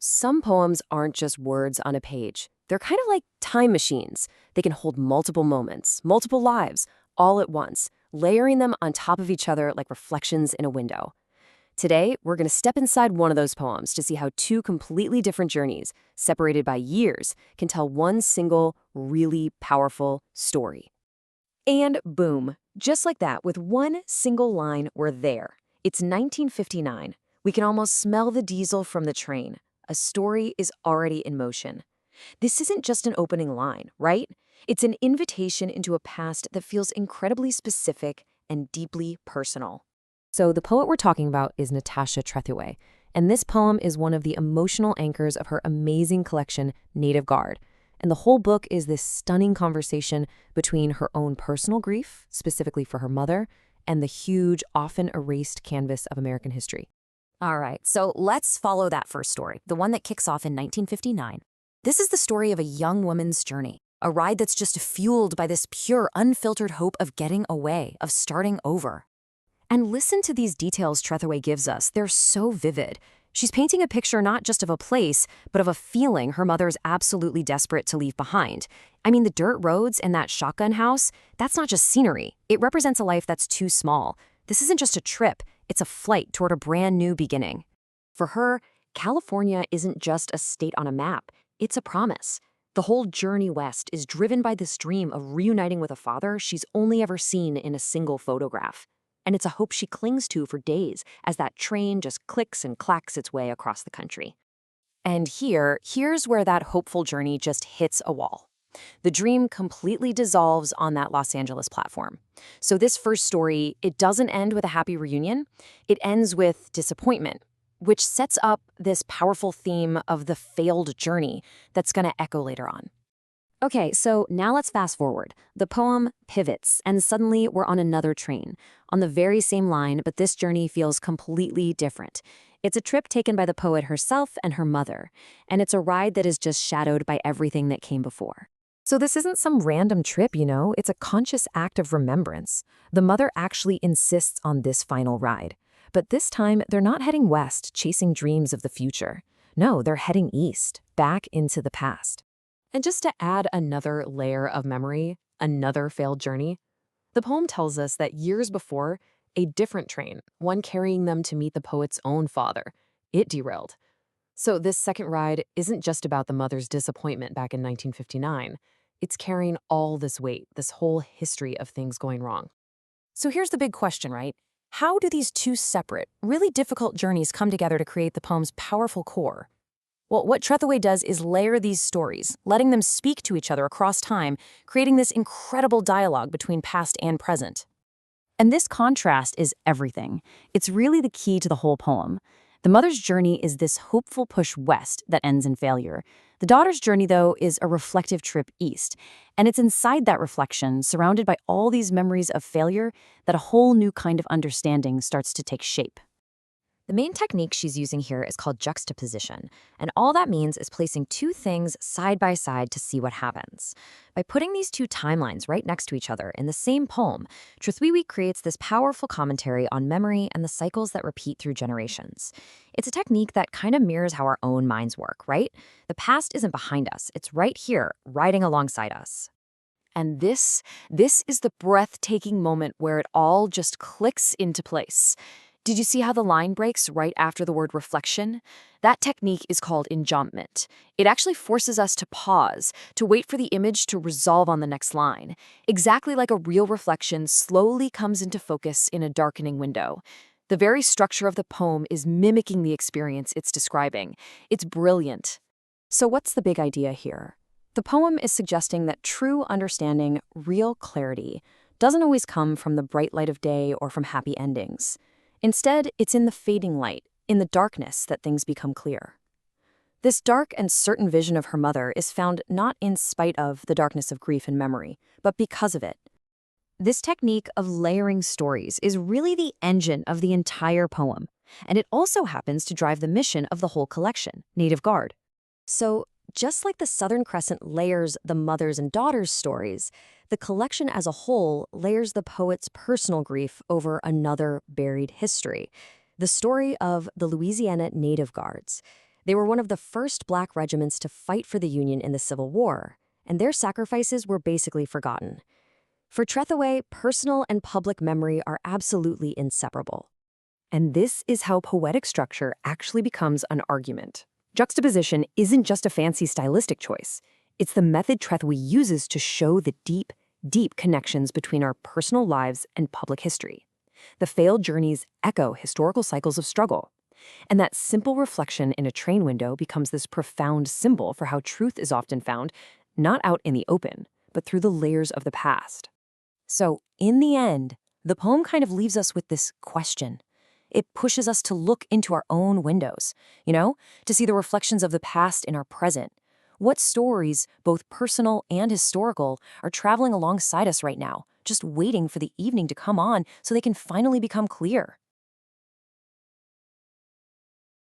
Some poems aren't just words on a page. They're kind of like time machines. They can hold multiple moments, multiple lives, all at once, layering them on top of each other like reflections in a window. Today, we're going to step inside one of those poems to see how two completely different journeys, separated by years, can tell one single, really powerful story. And boom, just like that, with one single line, we're there. It's 1959. We can almost smell the diesel from the train. A story is already in motion. This isn't just an opening line, right? It's an invitation into a past that feels incredibly specific and deeply personal. So the poet we're talking about is Natasha Trethewey, and this poem is one of the emotional anchors of her amazing collection, Native Guard. And the whole book is this stunning conversation between her own personal grief, specifically for her mother, and the huge, often erased canvas of American history. All right, so let's follow that first story, the one that kicks off in 1959. This is the story of a young woman's journey, a ride that's just fueled by this pure, unfiltered hope of getting away, of starting over. And listen to these details Trethewey gives us. They're so vivid. She's painting a picture not just of a place, but of a feeling her mother's absolutely desperate to leave behind. I mean, the dirt roads and that shotgun house, that's not just scenery. It represents a life that's too small. This isn't just a trip. It's a flight toward a brand new beginning. For her, California isn't just a state on a map. It's a promise. The whole journey west is driven by this dream of reuniting with a father she's only ever seen in a single photograph. And it's a hope she clings to for days as that train just clicks and clacks its way across the country. And here's where that hopeful journey just hits a wall. The dream completely dissolves on that Los Angeles platform. So this first story, it doesn't end with a happy reunion. It ends with disappointment, which sets up this powerful theme of the failed journey that's going to echo later on. Okay, so now let's fast forward. The poem pivots, and suddenly we're on another train, on the very same line, but this journey feels completely different. It's a trip taken by the poet herself and her mother, and it's a ride that is just shadowed by everything that came before. So this isn't some random trip, it's a conscious act of remembrance. The mother actually insists on this final ride. But this time, they're not heading west, chasing dreams of the future. No, they're heading east, back into the past. And just to add another layer of memory, another failed journey, the poem tells us that years before, a different train, one carrying them to meet the poet's own father, it derailed. So this second ride isn't just about the mother's disappointment back in 1959. It's carrying all this weight, this whole history of things going wrong. So here's the big question, right? How do these two separate, really difficult journeys come together to create the poem's powerful core? Well, what Trethewey does is layer these stories, letting them speak to each other across time, creating this incredible dialogue between past and present. And this contrast is everything. It's really the key to the whole poem. The mother's journey is this hopeful push west that ends in failure. The daughter's journey, though, is a reflective trip east. And it's inside that reflection, surrounded by all these memories of failure, that a whole new kind of understanding starts to take shape. The main technique she's using here is called juxtaposition, and all that means is placing two things side by side to see what happens. By putting these two timelines right next to each other in the same poem, Trethewey creates this powerful commentary on memory and the cycles that repeat through generations. It's a technique that kind of mirrors how our own minds work, right? The past isn't behind us, it's right here, riding alongside us. And this is the breathtaking moment where it all just clicks into place. Did you see how the line breaks right after the word reflection? That technique is called enjambment. It actually forces us to pause, to wait for the image to resolve on the next line. Exactly like a real reflection slowly comes into focus in a darkening window. The very structure of the poem is mimicking the experience it's describing. It's brilliant. So what's the big idea here? The poem is suggesting that true understanding, real clarity, doesn't always come from the bright light of day or from happy endings. Instead, it's in the fading light, in the darkness, that things become clear. This dark and certain vision of her mother is found not in spite of the darkness of grief and memory, but because of it. This technique of layering stories is really the engine of the entire poem, and it also happens to drive the mission of the whole collection, Native Guard. So, just like the Southern Crescent layers the mother's and daughter's stories, the collection as a whole layers the poet's personal grief over another buried history, the story of the Louisiana Native Guards. They were one of the first Black regiments to fight for the Union in the Civil War, and their sacrifices were basically forgotten. For Trethewey, personal and public memory are absolutely inseparable. And this is how poetic structure actually becomes an argument. Juxtaposition isn't just a fancy stylistic choice. It's the method Trethewey uses to show the deep, deep connections between our personal lives and public history. The failed journeys echo historical cycles of struggle. And that simple reflection in a train window becomes this profound symbol for how truth is often found, not out in the open, but through the layers of the past. So, in the end, the poem kind of leaves us with this question. It pushes us to look into our own windows, to see the reflections of the past in our present. What stories, both personal and historical, are traveling alongside us right now, just waiting for the evening to come on so they can finally become clear?